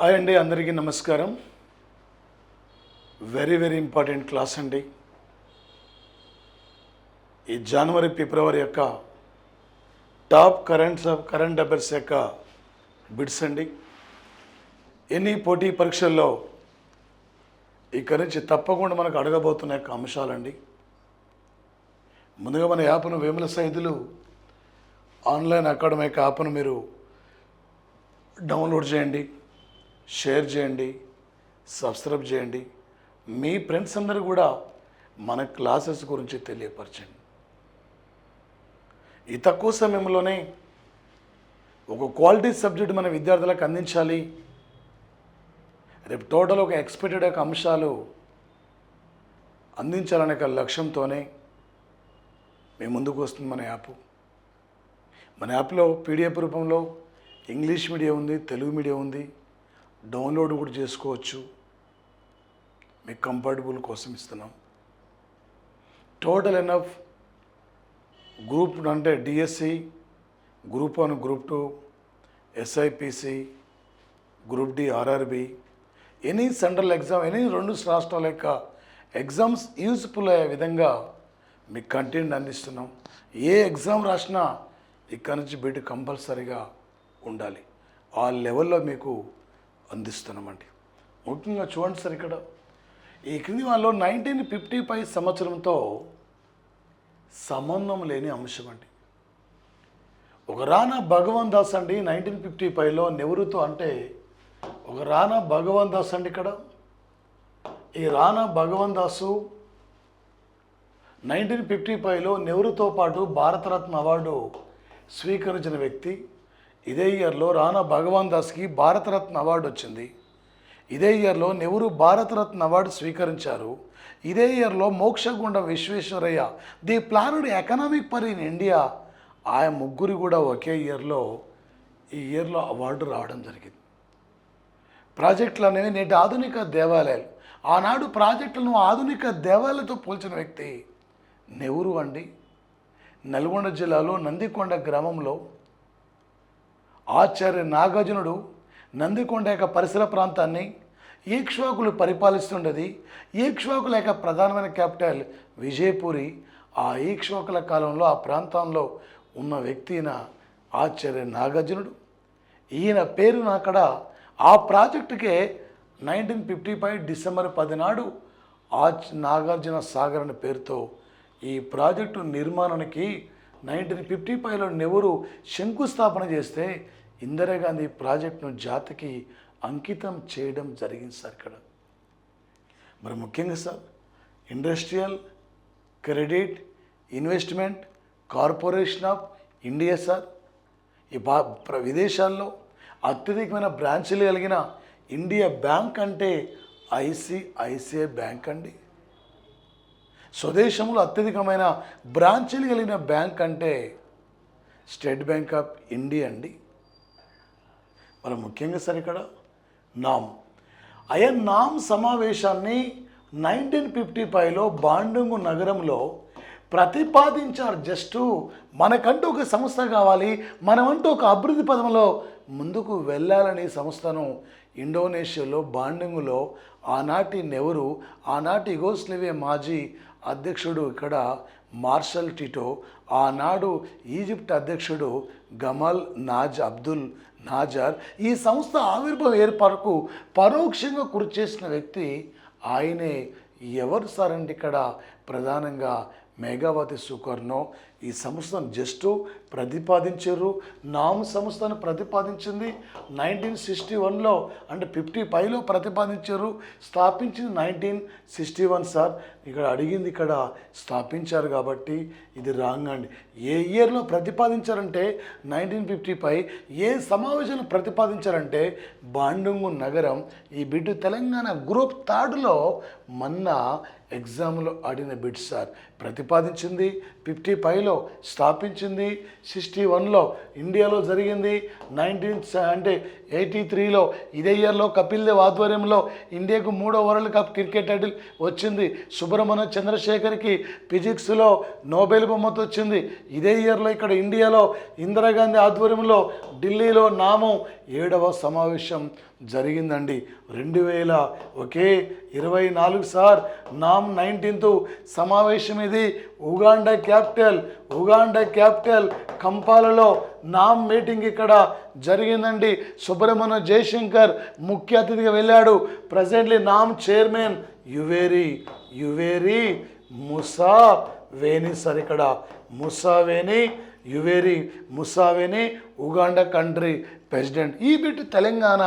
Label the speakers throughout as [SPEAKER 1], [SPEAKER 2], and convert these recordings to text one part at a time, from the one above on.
[SPEAKER 1] Hi అండి, అందరికీ నమస్కారం. వెరీ ఇంపార్టెంట్ క్లాస్ అండి. ఈ జనవరి ఫిబ్రవరి యొక్క టాప్ కరెంట్ అఫైర్స్ యొక్క బిట్స్ అండి. ఎన్ని పోటీ పరీక్షల్లో ఇక్కడి నుంచి తప్పకుండా మనకు అడగబోతున్న యొక్క అంశాలండి. ముందుగా మన యాప్ను వేముల సైదులు ఆన్లైన్ అకాడమీ యొక్క యాప్ను మీరు డౌన్లోడ్ చేయండి, షేర్ చేయండి, సబ్స్క్రైబ్ చేయండి. మీ ఫ్రెండ్స్ అందరూ కూడా మన క్లాసెస్ గురించి తెలియపరచండి. ఈ తక్కువ సమయంలోనే ఒక క్వాలిటీ సబ్జెక్ట్ మన విద్యార్థులకు అందించాలి. రేపు టోటల్ ఒక ఎక్స్పెక్టెడ్ యొక్క అంశాలు అందించాలనే ఒక లక్ష్యంతోనే మేము ముందుకు వస్తుంది మన యాప్. మన యాప్లో పీడిఎఫ్ రూపంలో ఇంగ్లీష్ మీడియం ఉంది, తెలుగు మీడియం ఉంది. డౌన్లోడ్ కూడా చేసుకోవచ్చు. మీకు కంఫర్టబుల్ కోసం ఇస్తున్నాం. టోటల్ ఎనఫ్ గ్రూప్ అంటే DSC, group 1, group 2, SIPC, group D, RRB, any central exam, any 2 రాష్ట్రాల యొక్క ఎగ్జామ్స్ యూజ్ఫుల్ అయ్యే విధంగా మీకు కంటెంట్ అందిస్తున్నాం. ఏ ఎగ్జామ్ రాసినా ఇక్కడి నుంచి బిట్ కంపల్సరీగా ఉండాలి. ఆ లెవెల్లో మీకు అందిస్తున్నామండి. ముఖ్యంగా చూడండి సార్, ఇక్కడ ఈ క్రింది వాళ్ళలో 1955 సంవత్సరంతో సంబంధం లేని అంశం అండి. ఒక రాణా భగవాన్ దాస్ అండి 1955లో నెహ్రూతో అంటే ఒక రాణా భగవాన్ దాస్ అండి. ఇక్కడ ఈ రాణా భగవాన్ దాసు 1955లో నెహ్రూతో పాటు భారతరత్న అవార్డు స్వీకరించిన వ్యక్తి. ఇదే ఇయర్లో రాణా భగవాన్ దాస్కి భారతరత్న అవార్డు వచ్చింది. ఇదే ఇయర్లో నెహ్రూ భారతరత్న అవార్డు స్వీకరించారు. ఇదే ఇయర్లో Mokshagundam Visvesvaraya the planned economic per in India, ఆయన ముగ్గురు కూడా ఒకే ఈ ఇయర్లో అవార్డు రావడం జరిగింది. ప్రాజెక్టులు అనేవి నేటి ఆధునిక దేవాలయాలు. ఆనాడు ప్రాజెక్టులను ఆధునిక దేవాలయాలతో పోల్చిన వ్యక్తి నెహ్రూ అండి. నల్గొండ జిల్లాలో నందికొండ గ్రామంలో ఆచార్య నాగార్జునుడు నందికొండ యొక్క పరిసర ప్రాంతాన్ని ఈక్ష్వాకులు పరిపాలిస్తుండేది. ఈక్ష్వాకుల యొక్క ప్రధానమైన క్యాపిటల్ విజయపురి. ఆ ఈక్ష్వాకుల కాలంలో ఆ ప్రాంతంలో ఉన్న వ్యక్తి ఈయన ఆచార్య నాగార్జునుడు. ఈయన పేరున అక్కడ ఆ ప్రాజెక్టుకే 1955 డిసెంబర్ 10 నాడు నాగార్జున సాగర్ అనే పేరుతో ఈ ప్రాజెక్టు నిర్మాణానికి 1955లో నెహ్రూ శంకుస్థాపన చేస్తే ఇందిరాగాంధీ ప్రాజెక్టును జాతికి అంకితం చేయడం జరిగింది సార్. ఇక్కడ మరి ముఖ్యంగా sir industrial credit investment corporation of India sir, ఈ విదేశాల్లో అత్యధికమైన బ్రాంచీలు కలిగిన ఇండియా బ్యాంక్ అంటే ఐసిఐసిఐ బ్యాంక్ అండి. స్వదేశంలో అత్యధికమైన బ్రాంచీలు కలిగిన బ్యాంక్ అంటే స్టేట్ బ్యాంక్ ఆఫ్ ఇండియా అండి. మరి ముఖ్యంగా సార్ ఇక్కడ నామ్ సమావేశాన్ని 1955లో బాండుంగు నగరంలో ప్రతిపాదించారు. జస్ట్ మనకంటూ ఒక సంస్థ కావాలి, మనమంటూ ఒక అభివృద్ధి పదంలో ముందుకు వెళ్ళాలని సంస్థను ఇండోనేషియాలో బాండుంగులో ఆనాటి నెహ్రూ, ఆనాటి యుగోస్లేవియా మాజీ అధ్యక్షుడు ఇక్కడ మార్షల్ టిటో, ఆనాడు ఈజిప్ట్ అధ్యక్షుడు గమల్ అబ్దుల్ నాజర్ ఈ సంస్థ ఆవిర్భావ ఏర్పాటుకు పరోక్షంగా కృషి చేసిన వ్యక్తి ఆయనే. ఎవరు సార్ అంటే ఇక్కడ ప్రధానంగా మేఘావతి సుకర్ణో ఈ సంస్థను జస్ట్ ప్రతిపాదించారు. నామ్ సంస్థను ప్రతిపాదించింది 1961లో అంటే 55లో ప్రతిపాదించారు. స్థాపించింది 1961 సార్. ఇక్కడ అడిగింది ఇక్కడ స్థాపించారు కాబట్టి ఇది రాంగ్ అండి. ఏ ఇయర్లో ప్రతిపాదించారంటే 1955. ఏ సమావేశంలో ప్రతిపాదించారంటే బాండుంగు నగరం. ఈ బిడ్డు తెలంగాణ గ్రూప్ 3లో మొన్న ఎగ్జామ్లో ఆడిన బిడ్ సార్. ప్రతిపాదించింది 55లో, స్థాపించింది 61లో, ఇండియాలో జరిగింది 1983లో. ఇదే ఇయర్లో కపిల్ దేవ్ ఆధ్వర్యంలో ఇండియాకు 3వ వరల్డ్ కప్ క్రికెట్ టైటిల్ వచ్చింది. సుబ్రహ్మణ్య చంద్రశేఖర్కి ఫిజిక్స్లో నోబెల్ బహుమతి వచ్చింది. ఇదే ఇయర్లో ఇక్కడ ఇండియాలో ఇందిరాగాంధీ ఆధ్వర్యంలో ఢిల్లీలో నామం 7వ సమావేశం జరిగిందండి. 2024 సార్ నామ్ 19th సమావేశం ఇది. ఉగాండా క్యాపిటల్ కంపాలలో నామ్ మీటింగ్ ఇక్కడ జరిగిందండి. సుబ్రహ్మణ్య జయశంకర్ ముఖ్య అతిథిగా వెళ్ళాడు. ప్రజెంట్లీ నామ్ చైర్మన్ యువేరి ముసావేని సార్. ఇక్కడ యువేరి ముసావేని ఉగాండా కంట్రీ ప్రెసిడెంట్. ఈ బిట్ తెలంగాణ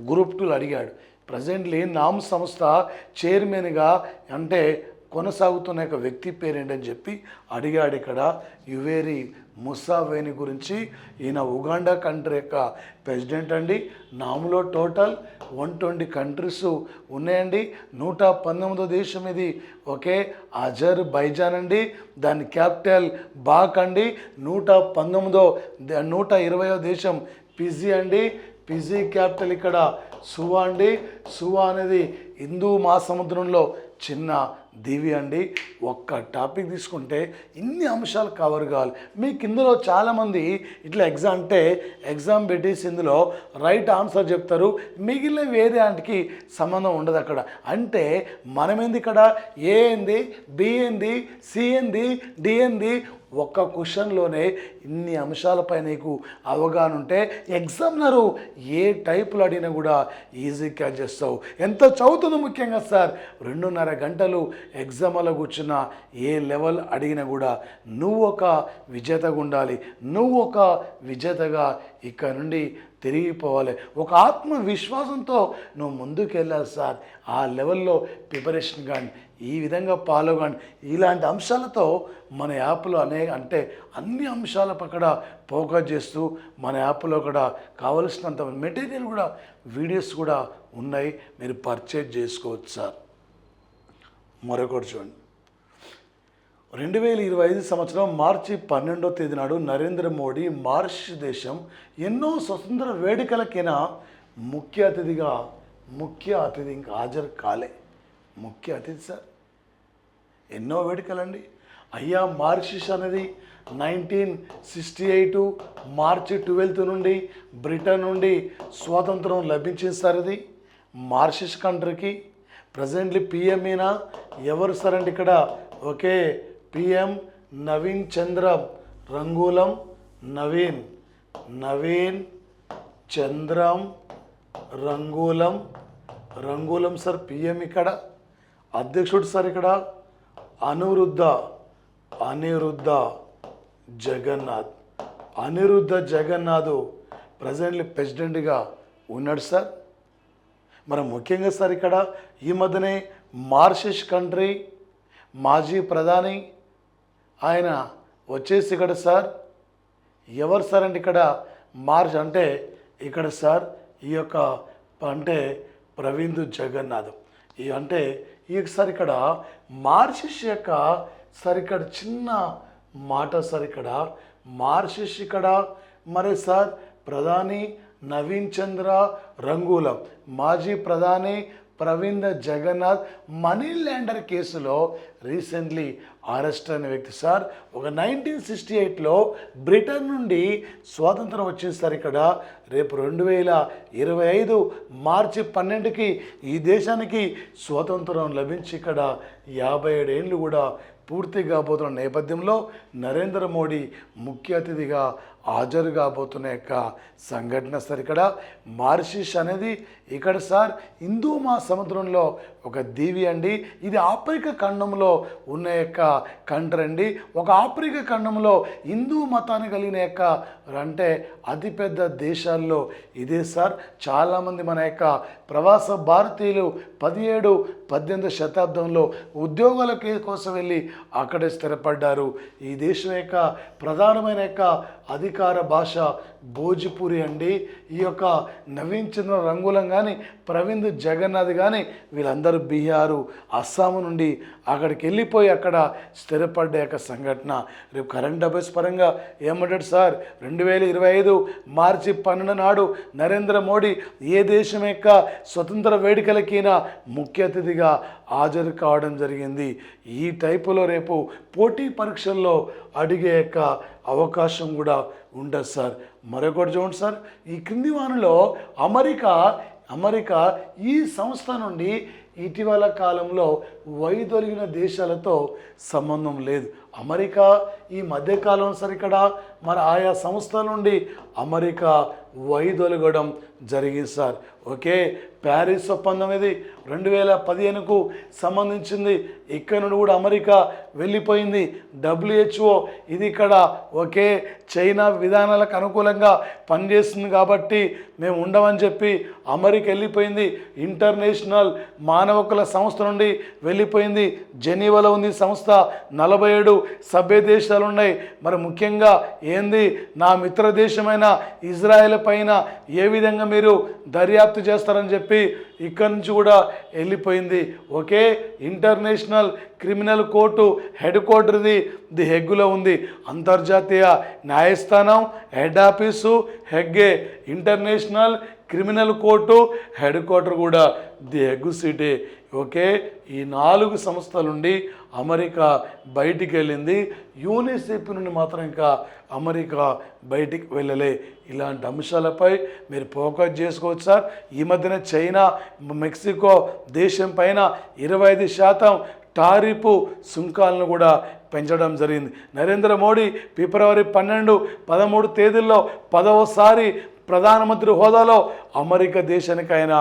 [SPEAKER 1] గ్రూప్ 2 అడిగాడు. ప్రజెంట్లీ నామ్ సంస్థ చైర్మన్గా అంటే కొనసాగుతున్న యొక్క వ్యక్తి పేరేంటని చెప్పి అడిగాడు. ఇక్కడ యువేరి ముసావేని గురించి. ఈయన ఉగాండా కంట్రీ యొక్క ప్రెసిడెంట్ అండి. నామ్లో టోటల్ 120 కంట్రీస్ ఉన్నాయండి. 119వ దేశం ఇది. ఓకే, అజర్బైజాన్ అండి. దాని క్యాపిటల్ బాక్ అండి. 120వ దేశం ఫిజీ అండి. ఫిజీ క్యాపిటల్ ఇక్కడ సువా అండి. సువా అనేది హిందూ మహాసముద్రంలో చిన్న దీవి అండి. ఒక్క టాపిక్ తీసుకుంటే ఇన్ని అంశాలు కవర్ కావాలి మీకు. ఇందులో చాలామంది ఇట్లా ఎగ్జామ్ పెట్టేసి ఇందులో రైట్ ఆన్సర్ చెప్తారు, మిగిలిన వేరే దానికి సంబంధం ఉండదు అక్కడ. అంటే మనమేంది ఇక్కడ ఏ ఏంది, బి ఏంది, సి ఏంది, డి ఏంది, ఒక్క క్వశ్చన్లోనే ఇన్ని అంశాలపై నీకు అవగాహన ఉంటే ఎగ్జామినరు ఏ టైపులు అడిగినా కూడా ఈజీ క్యాచ్ చేస్తావు. ఎంత చదువుతుందో ముఖ్యంగా సార్ 2.5 గంటలు ఎగ్జామ్లో కూర్చున్న ఏ లెవెల్ అడిగినా కూడా నువ్వు ఒక విజేతగా ఉండాలి. నువ్వు ఒక విజేతగా ఇక్కడ నుండి తిరిగిపోవాలి. ఒక ఆత్మవిశ్వాసంతో నువ్వు ముందుకు వెళ్ళాలి సార్. ఆ లెవెల్లో ప్రిపరేషన్ కానీ ఈ విధంగా ఫాలో కానీ ఇలాంటి అంశాలతో మన యాప్లో అన్ని అంశాల పక్కన ఫోకస్ చేస్తూ మన యాప్లో కూడా కావలసినంత మెటీరియల్ కూడా వీడియోస్ కూడా ఉన్నాయి, మీరు పర్చేజ్ చేసుకోవచ్చు సార్. మరొకటి చూడండి, 2025 సంవత్సరం మార్చి 12వ తేదీ నాడు నరేంద్ర మోడీ మారిషస్ దేశం ఎన్నో స్వతంత్ర వేడుకలకైనా ముఖ్య అతిథి ఇంకా హాజరు కాలే. ముఖ్య అతిథి సార్, ఎన్నో వేడుకలండి అయ్యా. మారిషస్ అనేది 1968 మార్చి 12 నుండి బ్రిటన్ నుండి స్వాతంత్రం లభించింది సార్. ఇది మారిషస్ కంట్రీకి ప్రజెంట్లీ పిఎంఈనా ఎవరు సార్ అంటే ఇక్కడ okay PM Navin Chandra Ramgoolam. Navin Chandra Ramgoolam sir PM. ఇక్కడ అధ్యక్షుడు సార్ ఇక్కడ అనిరుద్ధ జగన్నాథ్ ప్రజెంట్లీ ప్రెసిడెంట్గా ఉన్నాడు సార్. మరి ముఖ్యంగా సార్ ఇక్కడ ఈ మధ్యనే మారిషస్ కంట్రీ మాజీ ప్రధాని ఆయన వచ్చేసి ఇక్కడ సార్ ఎవరు సార్ అంటే ఇక్కడ అంటే ఇక్కడ సార్ ఈ యొక్క అంటే ప్రవీణ్ జగన్నాథ్ సార్ ఇక్కడ మారిషస్ యొక్క సార్ ఇక్కడ చిన్న మాట సార్. ఇక్కడ మారిషస్ ఇక్కడ మరి సార్ ప్రధాని నవీన్ చంద్ర రంగూలం, మాజీ ప్రధాని ప్రవీణ్ జగన్నాథ్ మనీ లాండర్ కేసులో రీసెంట్లీ అరెస్ట్ అయిన వ్యక్తి సార్. ఒక 1968లో బ్రిటన్ నుండి స్వాతంత్రం వచ్చింది సార్. ఇక్కడ రేపు 2025 మార్చి 12కి ఈ దేశానికి స్వాతంత్రం లభించి ఇక్కడ 57 ఏళ్ళు కూడా పూర్తి కాబోతున్న నేపథ్యంలో నరేంద్ర మోడీ ముఖ్య అతిథిగా హాజరు కాబోతున్న యొక్క సంఘటన సార్. ఇక్కడ మారిషస్ అనేది ఇక్కడ సార్ హిందూ మహాసముద్రంలో ఒక దీవి అండి. ఇది ఆఫ్రికా ఖండంలో ఉన్న యొక్క కంట్రీ అండి. ఒక ఆఫ్రికా ఖండంలో హిందూ మతాన్ని కలిగిన యొక్క అతిపెద్ద దేశాల్లో ఇదే సార్. చాలామంది మన యొక్క ప్రవాస భారతీయులు 17, 18వ శతాబ్దంలో ఉద్యోగాల కోసం వెళ్ళి అక్కడే స్థిరపడ్డారు. ఈ దేశం యొక్క ప్రధానమైన యొక్క అధికార భాష భోజ్పురి అండి. ఈ యొక్క నవీన్ చంద్ర రంగూలం కానీ ప్రవీణ్ జగన్నాథ్ కానీ వీళ్ళందరూ బీహారు, అస్సాము నుండి అక్కడికి వెళ్ళిపోయి అక్కడ స్థిరపడ్డ యొక్క సంఘటన. రేపు కరెంట్ అఫైర్స్ పరంగా ఏమంటాడు సార్ 2025 మార్చి 12 నాడు నరేంద్ర మోడీ ఏ దేశం యొక్క స్వతంత్ర వేడుకలకైనా ముఖ్య అతిథిగా హాజరు కావడం జరిగింది. ఈ టైపులో రేపు పోటీ పరీక్షల్లో అడిగే యొక్క అవకాశం కూడా ఉండదు సార్. మరొకటి చూడండి సార్, ఈ క్రింది వానలో అమెరికా అమెరికా ఈ సంస్థ నుండి ఇటీవల కాలంలో వైదొలిగిన దేశాలతో సంబంధం లేదు. అమెరికా ఈ మధ్యకాలం సరికడ మరి ఆయా సంస్థల నుండి అమెరికా వైదొలగడం జరిగింది సార్. ఓకే, ప్యారిస్ ఒప్పందం ఇది 2015కు సంబంధించింది. ఇక్కడ నుండి కూడా అమెరికా వెళ్ళిపోయింది. WHO ఇది ఇక్కడ ఓకే చైనా విధానాలకు అనుకూలంగా పనిచేస్తుంది కాబట్టి మేము ఉండమని చెప్పి అమెరికా వెళ్ళిపోయింది. ఇంటర్నేషనల్ మానవ హక్కుల సంస్థ నుండి వెళ్ళిపోయింది. జెనీవాలో ఉంది సంస్థ. 47 సభ్య దేశాలు ఉన్నాయి. మరి ముఖ్యంగా ఏంది, నా మిత్ర దేశమైన ఇజ్రాయెల్ పైన ఏ విధంగా మీరు దర్యాప్తు చేస్తారని చెప్పి ఇక్కడి నుంచి కూడా వెళ్ళిపోయింది. Okay, international criminal court head క్వార్టర్ది ది హెగ్గులో ఉంది. అంతర్జాతీయ న్యాయస్థానం హెడ్ ఆఫీసు హెగ్గే. International criminal court head quarter కూడా ది హెగ్గు సిటీ. ఓకే, ఈ 4 సంస్థల నుండి అమెరికా బయటికి వెళ్ళింది. యూనిసెఫ్ నుండి మాత్రం ఇంకా అమెరికా బయటికి వెళ్ళలే. ఇలాంటి అంశాలపై మీరు ఫోకస్ చేసుకోవచ్చు సార్. ఈ మధ్యన చైనా మెక్సికో దేశం పైన 25% టారిఫ్ సుంకాలను కూడా పెంచడం జరిగింది. నరేంద్ర మోడీ ఫిబ్రవరి 12, 13 తేదీల్లో 10వసారి ప్రధానమంత్రి హోదాలో అమెరికా దేశానికి ఆయన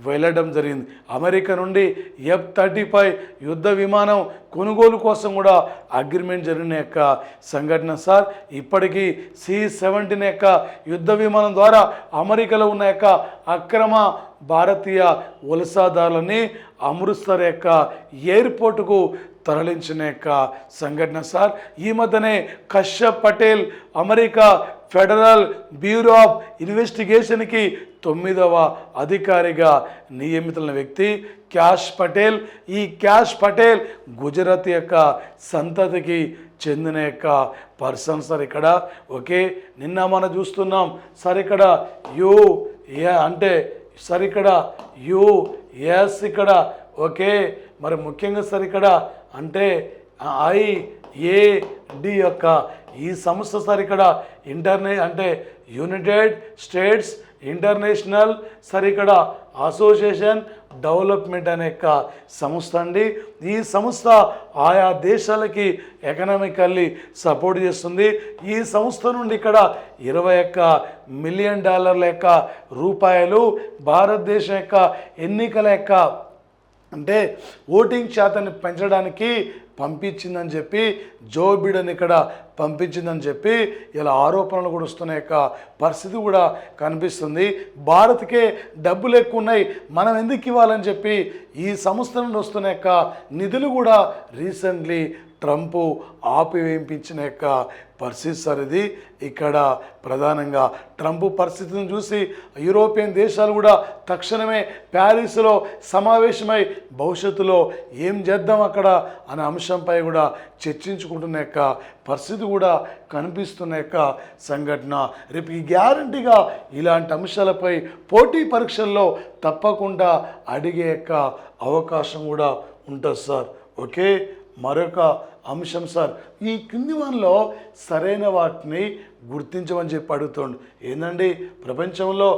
[SPEAKER 1] వెళ్ళడం జరిగింది. అమెరికా నుండి F-35 యుద్ధ విమానం కొనుగోలు కోసం కూడా అగ్రిమెంట్ జరిగిన యొక్క సంఘటన సార్. ఇప్పటికీ C-17 యొక్క యుద్ధ విమానం ద్వారా అమెరికాలో ఉన్న యొక్క అక్రమ భారతీయ వలసదారులని అమృత్సర్ యొక్క ఎయిర్పోర్టుకు తరలించిన యొక్క సంఘటన సార్. ఈ మధ్యనే Kashyap Patel America federal bureau of ఇన్వెస్టిగేషన్కి 9వ అధికారిగా నియమితులైన వ్యక్తి క్యాష్ పటేల్. ఈ క్యాష్ పటేల్ గుజరాత్ యొక్క సంతతికి చెందిన యొక్క పర్సన్ సార్ ఇక్కడ. ఓకే, నిన్న మనం చూస్తున్నాం సార్ ఇక్కడ అంటే సార్ ఇక్కడ US ఇక్కడ. ఓకే, మరి ముఖ్యంగా సార్ ఇక్కడ అంటే IAD యొక్క ఈ సంస్థ సార్ ఇక్కడ అంటే యునైటెడ్ స్టేట్స్ ఇంటర్నేషనల్ సార్ ఇక్కడ అసోసియేషన్ డెవలప్మెంట్ అనే యొక్క సంస్థ అండి. ఈ సంస్థ ఆయా దేశాలకి ఎకనామికల్లీ సపోర్ట్ చేస్తుంది. ఈ సంస్థ నుండి ఇక్కడ $21 మిలియన్ యొక్క రూపాయలు భారతదేశం యొక్క ఎన్నికల యొక్క అంటే ఓటింగ్ శాతాన్ని పెంచడానికి పంపించిందని చెప్పి జో బిడెన్ ఇక్కడ పంపించిందని చెప్పి ఇలా ఆరోపణలు కూడా వస్తున్న యొక్క పరిస్థితి కూడా కనిపిస్తుంది. భారత్కే డబ్బులు ఎక్కువ ఉన్నాయి, మనం ఎందుకు ఇవ్వాలని చెప్పి ఈ సంస్థ నుండి వస్తున్న యొక్క నిధులు కూడా రీసెంట్లీ ట్రంప్ ఆపివేయించిన యొక్క పరిస్థితి సార్ ఇది. ఇక్కడ ప్రధానంగా ట్రంప్ పరిస్థితిని చూసి యూరోపియన్ దేశాలు కూడా తక్షణమే ప్యారిస్లో సమావేశమై భవిష్యత్తులో ఏం చేద్దాం అక్కడ అనే అంశంపై కూడా చర్చించుకుంటున్న యొక్క పరిస్థితి కూడా కనిపిస్తున్న యొక్క సంఘటన. రేపు ఈ గ్యారంటీగా ఇలాంటి అంశాలపై పోటీ పరీక్షల్లో తప్పకుండా అడిగే యొక్క అవకాశం కూడా ఉంటుంది సార్. ఓకే, మరొక అంశం సార్, ఈ కింది వానిలో సరైన వాటిని గుర్తించమని చెప్పి అడుగుతుండు. ఏంటండి, ప్రపంచంలో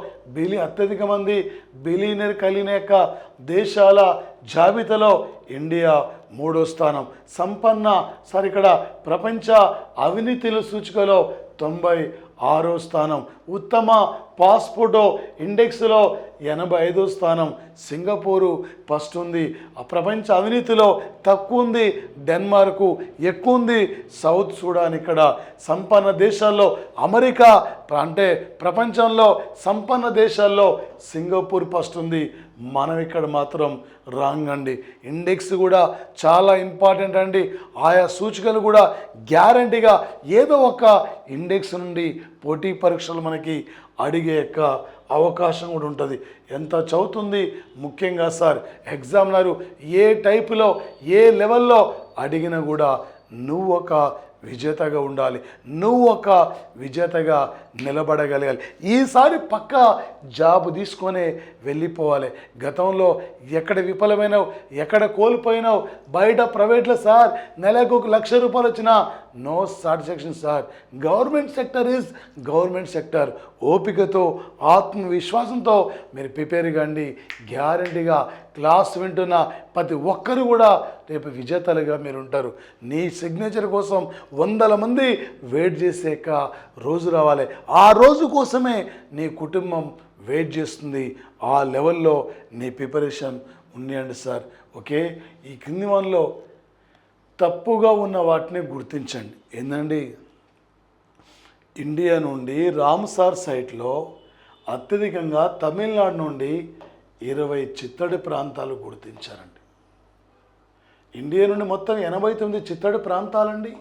[SPEAKER 1] అత్యధిక మంది బిలియనర్ కలిగిన యొక్క దేశాల జాబితాలో ఇండియా 3వ స్థానం. సంపన్న సార్ ఇక్కడ ప్రపంచ అవినీతిల సూచికలో 96వ స్థానం. ఉత్తమ పాస్పోర్టో ఇండెక్స్లో 85వ స్థానం. సింగపూరు ఫస్ట్ ఉంది. ప్రపంచ అవినీతిలో తక్కువ ఉంది డెన్మార్కు, ఎక్కువ ఉంది సౌత్ సూడాన్. ఇక్కడ సంపన్న దేశాల్లో అమెరికా అంటే ప్రపంచంలో సంపన్న దేశాల్లో సింగపూర్ ఫస్ట్ ఉంది. మనం ఇక్కడ మాత్రం రాంగ్ అండి. ఇండెక్స్ కూడా చాలా ఇంపార్టెంట్ అండి. ఆయా సూచికలు కూడా గ్యారంటీగా ఏదో ఒక ఇండెక్స్ నుండి పోటీ పరీక్షలు మనకి అడిగే యొక్క అవకాశం కూడా ఉంటుంది. ఎంత చదువుతుంది ముఖ్యంగా సార్ ఎగ్జామినరు ఏ టైపులో ఏ లెవెల్లో అడిగినా కూడా నువ్వు ఒక విజేతగా ఉండాలి, నువ్వు ఒక విజేతగా నిలబడగలగాలి. ఈసారి పక్కా జాబ్ తీసుకొనే వెళ్ళిపోవాలి. గతంలో ఎక్కడ విఫలమైనావు, ఎక్కడ కోల్పోయినావు, బయట ప్రైవేట్లో సార్ నెలకు ₹1,00,000 వచ్చినా no satisfaction sir. Government sector is government sector. ఓపికతో ఆత్మవిశ్వాసంతో మీరు ప్రిపేర్ కండి. గ్యారంటీగా క్లాస్ వింటున్న ప్రతి ఒక్కరు కూడా రేపు విజేతలుగా మీరు ఉంటారు. నీ సిగ్నేచర్ కోసం వందల మంది వెయిట్ చేసాక రోజు రావాలి. ఆ రోజు కోసమే నీ కుటుంబం వెయిట్ చేస్తుంది. ఆ లెవెల్లో నీ ప్రిపరేషన్ ఉన్నాయండి సార్. ఓకే, ఈ కింది వన్లో తప్పుగా ఉన్న వాటిని గుర్తించండి. ఏంటండి, ఇండియా నుండి రామ్సార్ సైట్లో అత్యధికంగా తమిళనాడు నుండి 20 చిత్తడి ప్రాంతాలు గుర్తించారండి. ఇండియా నుండి మొత్తం 89 చిత్తడి ప్రాంతాలండి.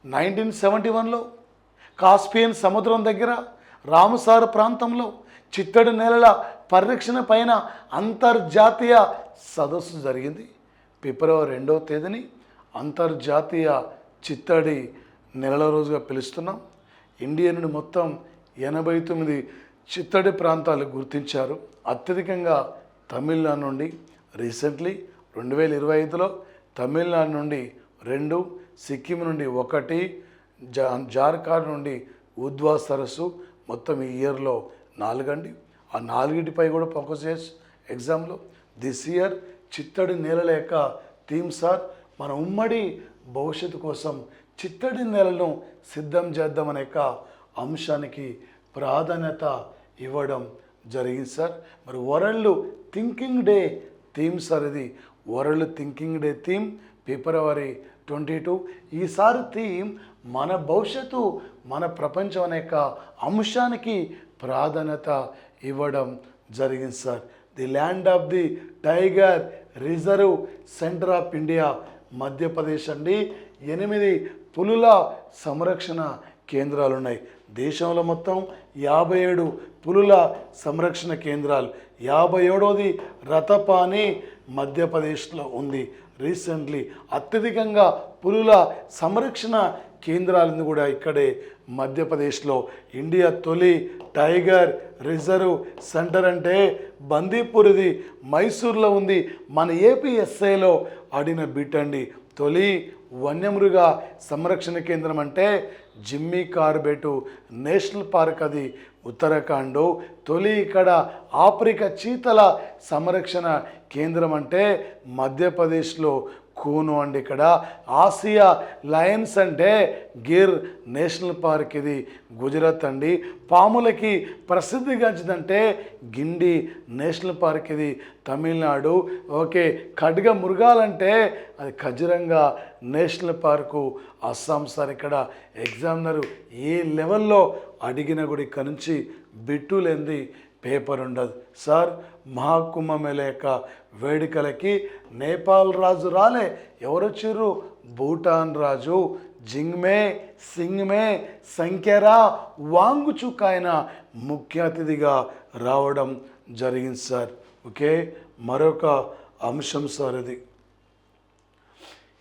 [SPEAKER 1] 1971లో కాస్పియన్ సముద్రం దగ్గర రామ్సార్ ప్రాంతంలో చిత్తడి నేలల పరిరక్షణ పైన అంతర్జాతీయ సదస్సు జరిగింది. ఫిబ్రవరి 2వ తేదీని అంతర్జాతీయ చిత్తడి నెలల రోజుగా పిలుస్తున్నాం. ఇండియా నుండి మొత్తం 89 చిత్తడి ప్రాంతాలు గుర్తించారు. అత్యధికంగా తమిళనాడు నుండి రీసెంట్లీ 2025లో తమిళనాడు నుండి 2, సిక్కిం నుండి 1, జార్ఖండ్ నుండి ఉద్వా సరస్సు, మొత్తం ఈ ఇయర్లో 4 అండి. ఆ 4టిపై కూడా ఫోకస్ చేసి ఎగ్జామ్లో దిస్ ఇయర్ చిత్తడి నేలల యొక్క థీమ్ సార్, మన ఉమ్మడి భవిష్యత్తు కోసం చిత్తడి నేలను సిద్ధం చేద్దామనే యొక్క అంశానికి ప్రాధాన్యత ఇవ్వడం జరిగింది సార్. మరి world thinking day theme sir ఇది. వరల్డ్ థింకింగ్ డే థీమ్ ఫిబ్రవరి 22. ఈసారి థీమ్ మన భవిష్యత్తు, మన ప్రపంచం అనే యొక్క అంశానికి ప్రాధాన్యత ఇవ్వడం జరిగింది sir. The land of the tiger reserve centre of India Madhya Pradesh అండి. 8 పులుల సంరక్షణ కేంద్రాలు ఉన్నాయి. దేశంలో మొత్తం 57 పులుల సంరక్షణ కేంద్రాలు. 57వది రతపాని మధ్యప్రదేశ్లో ఉంది. రీసెంట్లీ అత్యధికంగా పులుల సంరక్షణ కేంద్రాలను కూడా ఇక్కడే మధ్యప్రదేశ్లో. ఇండియా తొలి టైగర్ రిజర్వ్ సెంటర్ అంటే బందీపూర్ది మైసూర్లో ఉంది. మన ఏపీఎస్ఐలో ఆడిన బిట్ అండి. తొలి వన్యమృగ సంరక్షణ కేంద్రం అంటే జిమ్మీ కార్బెట్ నేషనల్ పార్క్, అది ఉత్తరాఖండ్. తొలి ఇక్కడ ఆఫ్రికా చీతల సంరక్షణ కేంద్రం అంటే మధ్యప్రదేశ్లో కూను అండి. ఇక్కడ ఆసియా లయన్స్ అంటే గిర్ నేషనల్ పార్క్, ఇది గుజరాత్ అండి. పాములకి ప్రసిద్ధిగాంచిందంటే గిండి నేషనల్ పార్క్, ఇది తమిళనాడు. ఓకే, ఖడ్గ మృగాలంటే అది Kaziranga national park Assam sir. ఇక్కడ ఎగ్జామినరు ఏ లెవెల్లో అడిగినా కూడా ఇక్కడ నుంచి బిట్టు లేనిది పేపర్ ఉండదు సార్. మహాకుంభమేళ యొక్క వేడుకలకి నేపాల్ రాజు రాలే, ఎవరు వచ్చారు? భూటాన్ రాజు జింగ్మే సింగ్మే సంఖ్యరా వాంగుచుక్ ఆయన ముఖ్య అతిథిగా రావడం జరిగింది సార్. ఓకే, మరొక అంశం సార్ ఇది.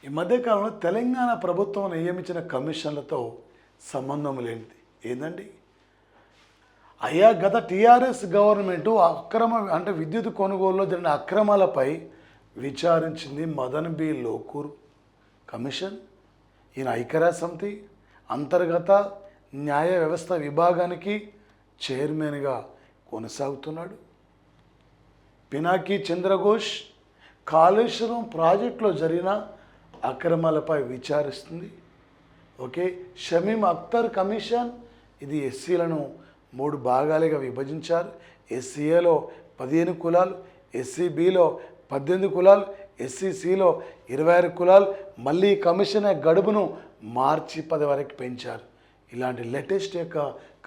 [SPEAKER 1] ఈ మధ్యకాలంలో తెలంగాణ ప్రభుత్వం నియమించిన కమిషన్లతో సంబంధం లేనిది ఏందండి? అయ్యా, గత టీఆర్ఎస్ గవర్నమెంటు అక్రమ అంటే విద్యుత్ కొనుగోలులో జరిగిన అక్రమాలపై విచారించింది మదన్ బి లోకూర్ కమిషన్. ఈయన ఐక్యరాజ్య సమితి అంతర్గత న్యాయ వ్యవస్థ విభాగానికి చైర్మన్గా కొనసాగుతున్నాడు. పినాకి చంద్రఘోష్ కాళేశ్వరం ప్రాజెక్టులో జరిగిన అక్రమాలపై విచారిస్తుంది. ఓకే, షమీమ్ అఖ్తర్ కమిషన్, ఇది ఎస్సీలను 3 భాగాలుగా విభజించారు. ఎస్సీఏలో 15 కులాలు, ఎస్సీబీలో 18 కులాలు, ఎస్సీసీలో 26 కులాలు. మళ్ళీ కమిషన్ గడువును మార్చి 10 వరకు పెంచారు. ఇలాంటి లేటెస్ట్ యొక్క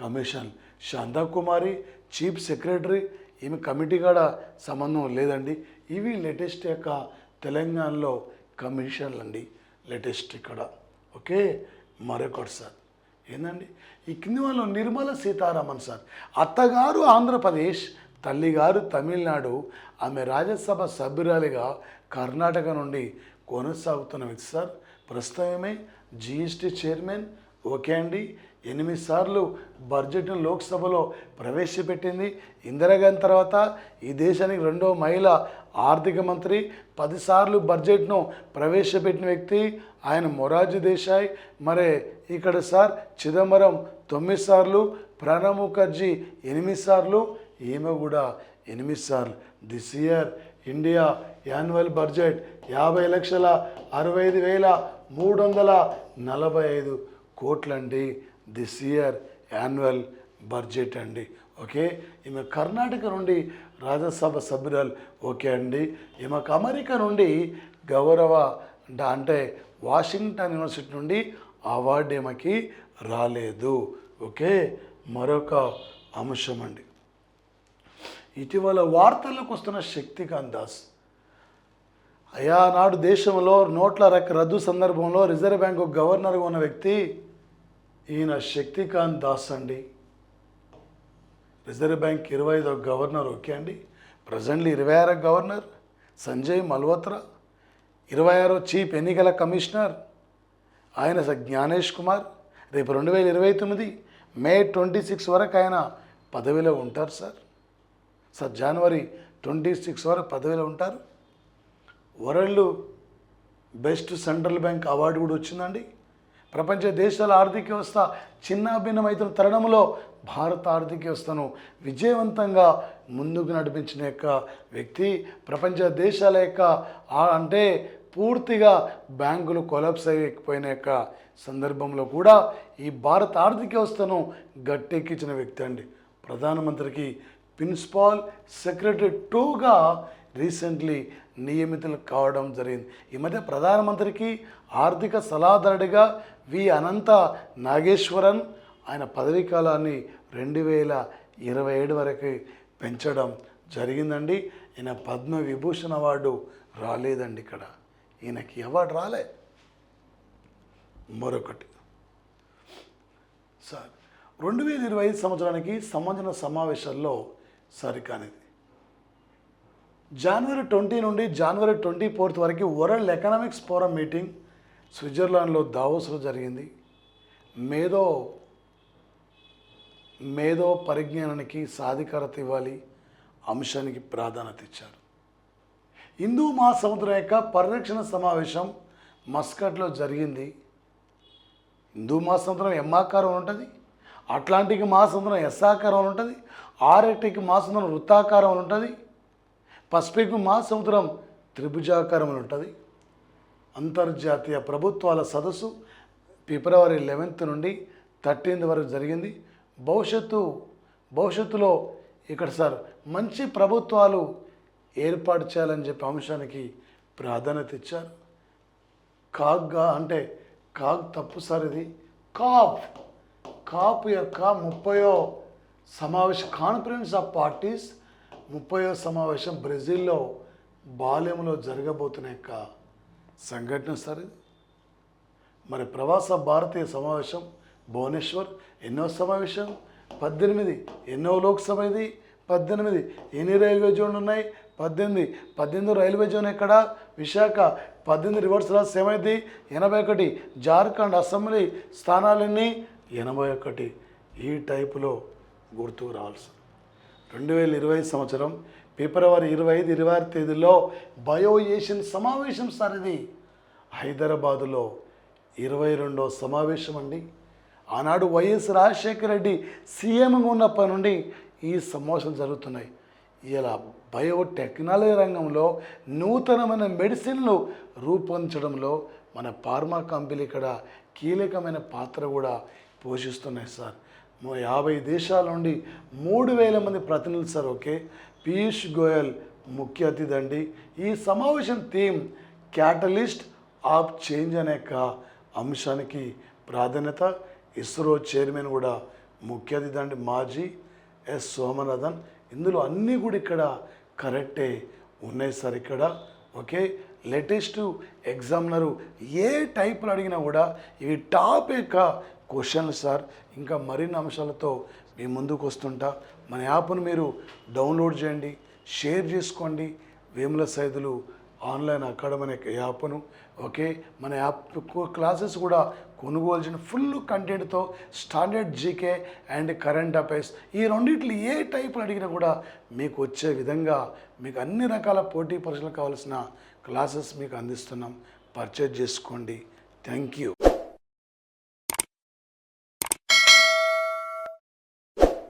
[SPEAKER 1] కమిషన్ శాంతాకుమారి చీఫ్ సెక్రటరీ, ఈమె కమిటీ కూడా సంబంధం లేదండి. ఇవి లేటెస్ట్ యొక్క తెలంగాణలో కమిషన్లు అండి, లేటెస్ట్ ఇక్కడ. ఓకే, మరొకటి సార్ ఏందండి, ఈ కింది వాళ్ళు నిర్మలా సీతారామన్ సార్. అత్తగారు ఆంధ్రప్రదేశ్, తల్లిగారు తమిళనాడు. ఆమె రాజ్యసభ సభ్యురాలిగా కర్ణాటక నుండి కొనసాగుతున్న వ్యక్తి సార్. ప్రస్తుతమే జిఎస్టీ చైర్మన్. ఓకే అండి. 8 సార్లు బడ్జెట్ను లోక్సభలో ప్రవేశపెట్టింది. ఇందిరాగాంధీ తర్వాత ఈ దేశానికి 2వ మహిళ ఆర్థిక మంత్రి. 10 సార్లు బడ్జెట్ను ప్రవేశపెట్టిన వ్యక్తి ఆయన మొరార్జీ దేశాయ్. మరి ఇక్కడ సార్ చిదంబరం 9 సార్లు, ప్రణబ్ ముఖర్జీ 8 సార్లు, ఈమె కూడా 8 సార్లు. This year India annual budget 50,65,345 కోట్లండి. దిస్ ఇయర్ యాన్యువల్ బడ్జెట్ అండి. ఓకే. ఈమె కర్ణాటక నుండి రాజ్యసభ సభ్యురాలు. ఓకే అండి. ఈమెకు అమెరికా నుండి గౌరవ అంటే వాషింగ్టన్ యూనివర్సిటీ నుండి అవార్డు ఈమెకి రాలేదు. ఓకే. మరొక అంశం అండి, ఇటీవల వార్తల్లోకి వస్తున్న శక్తికాంత్ దాస్. అయా నాడు దేశంలో నోట్ల రద్దు సందర్భంలో రిజర్వ్ బ్యాంకు గవర్నర్గా ఉన్న వ్యక్తి ఈయన శక్తికాంత్ దాస్ అండి. రిజర్వ్ బ్యాంక్ 25వ గవర్నర్. ఓకే అండి. ప్రజెంట్లీ 26వ గవర్నర్ సంజయ్ మల్హోత్రా, 26వ చీఫ్ ఎన్నికల కమిషనర్ ఆయన జ్ఞానేష్ కుమార్. రేపు 2029 మే 26 వరకు ఆయన పదవిలో ఉంటారు సార్. జనవరి 26 వరకు పదవిలో ఉంటారు. World best central bank award కూడా వచ్చిందండి. ప్రపంచ దేశాల ఆర్థిక వ్యవస్థ చిన్నాభిన్నమవుతున్న తరుణంలో భారత ఆర్థిక వ్యవస్థను విజయవంతంగా ముందుకు నడిపించిన యొక్క వ్యక్తి. ప్రపంచ దేశాల యొక్క అంటే పూర్తిగా బ్యాంకులు కొలాప్స్ అయిపోయిన యొక్క సందర్భంలో కూడా ఈ భారత ఆర్థిక వ్యవస్థను గట్టెక్కించిన వ్యక్తి అండి. ప్రధానమంత్రికి ప్రిన్సిపల్ సెక్రటరీ 2గా రీసెంట్లీ నియమితులు కావడం జరిగింది. ఈ మధ్య ప్రధానమంత్రికి ఆర్థిక సలహాదారుడిగా వి అనంత నాగేశ్వరన్ ఆయన పదవీ కాలాన్ని 2027 వరకు పెంచడం జరిగిందండి. ఈయన పద్మవిభూషణ్ అవార్డు రాలేదండి. ఇక్కడ ఈయనకి అవార్డు రాలే. మరొకటి సార్ 2025 సంవత్సరానికి సంబంధించిన సమావేశాల్లో సరికానిది. జనవరి 20 నుండి జనవరి 24 వరకు వరల్డ్ ఎకనామిక్స్ ఫోరం మీటింగ్ స్విట్జర్లాండ్లో దావోస్లో జరిగింది. మేధో పరిజ్ఞానానికి సాధికారత ఇవ్వాలి అంశానికి ప్రాధాన్యత ఇచ్చారు. హిందూ మహాసముద్రం యొక్క పరిరక్షణ సమావేశం మస్కట్లో జరిగింది. హిందూ మహాసముద్రం ఎం ఆకారం ఉంటుంది, అట్లాంటిక్ మహాసముద్రం ఎస్ ఆకారం ఉంటుంది, ఆర్కిటిక్ మహాసముద్రం వృత్తాకారం ఉంటుంది, పసిఫిక్ మహాసముద్రం త్రిభుజాకారం ఉంటుంది. అంతర్జాతీయ ప్రభుత్వాల సదస్సు ఫిబ్రవరి 11 నుండి 13 వరకు జరిగింది. భవిష్యత్తులో ఇక్కడ సార్ మంచి ప్రభుత్వాలు ఏర్పాటు చేయాలని చెప్పి అంశానికి ప్రాధాన్యత ఇచ్చారు. కాగ్గా అంటే కాగ్ తప్పు సార్, ఇది కాప్ యొక్క 30వ సమావేశం కాన్ఫరెన్స్ ఆఫ్ పార్టీస్ 30వ సమావేశం బ్రెజిల్లో బాలెంలో జరగబోతున్న యొక్క సంఘటన సార్ ఇది. మరి ప్రవాస భారతీయ సమావేశం భువనేశ్వర్ ఎన్నో సమావేశం 18 ఎన్నో లోక్సభ ఇది 18 ఎన్ని రైల్వే జోన్లు ఉన్నాయి 18 రైల్వే జోన్ ఎక్కడ విశాఖ 18 రివర్స్ రాస్ ఏమైంది 81 జార్ఖండ్ అసెంబ్లీ స్థానాలన్నీ 81 ఈ టైపులో గుర్తుకు రావాల్సి. 2020 సంవత్సరం ఫిబ్రవరి 25-26 తేదీలో బయో ఏషియన్ సమావేశం సార్ ఇది హైదరాబాదులో 22వ సమావేశం అండి. ఆనాడు వైఎస్ రాజశేఖర రెడ్డి సీఎంగా ఉన్నప్పటి నుండి ఈ సమావేశాలు జరుగుతున్నాయి. ఇలా బయోటెక్నాలజీ రంగంలో నూతనమైన మెడిసిన్లు రూపొందించడంలో మన ఫార్మా కంపెనీ ఇక్కడ కీలకమైన పాత్ర కూడా పోషిస్తున్నాయి సార్. 50 దేశాల నుండి 3000 మంది ప్రతినిధులు సార్. ఓకే. పీయూష్ గోయల్ ముఖ్య అతిథి అండి. ఈ సమావేశం థీమ్ క్యాటలిస్ట్ ఆఫ్ చేంజ్ అనే అంశానికి ప్రాధాన్యత. ఇస్రో చైర్మన్ కూడా ముఖ్య అతిథి అండి మాజీ ఎస్ సోమనాథన్. ఇందులో అన్నీ కూడా ఇక్కడ కరెక్టే ఉన్నాయి సార్ ఇక్కడ. ఓకే. లేటెస్ట్ ఎగ్జామినరు ఏ టైపులు అడిగినా కూడా ఇవి టాప్ యొక్క క్వశ్చన్లు సార్. ఇంకా మరిన్ని అంశాలతో మీ ముందుకు వస్తుంటా. మన యాప్ను మీరు డౌన్లోడ్ చేయండి, షేర్ చేసుకోండి. వేముల సైదులు ఆన్లైన్ అకాడమీ అనే యాప్ను. ఓకే, మన యాప్ క్లాసెస్ కూడా కొనుగోలు చేసిన ఫుల్ కంటెంట్తో standard GK and current affairs ఈ రెండిట్లు ఏ టైపులు అడిగినా కూడా మీకు వచ్చే విధంగా మీకు అన్ని రకాల పోటీ పరీక్షలకు కావాల్సిన క్లాసెస్ మీకు అందిస్తున్నాం. పర్చేజ్ చేసుకోండి. Thank you.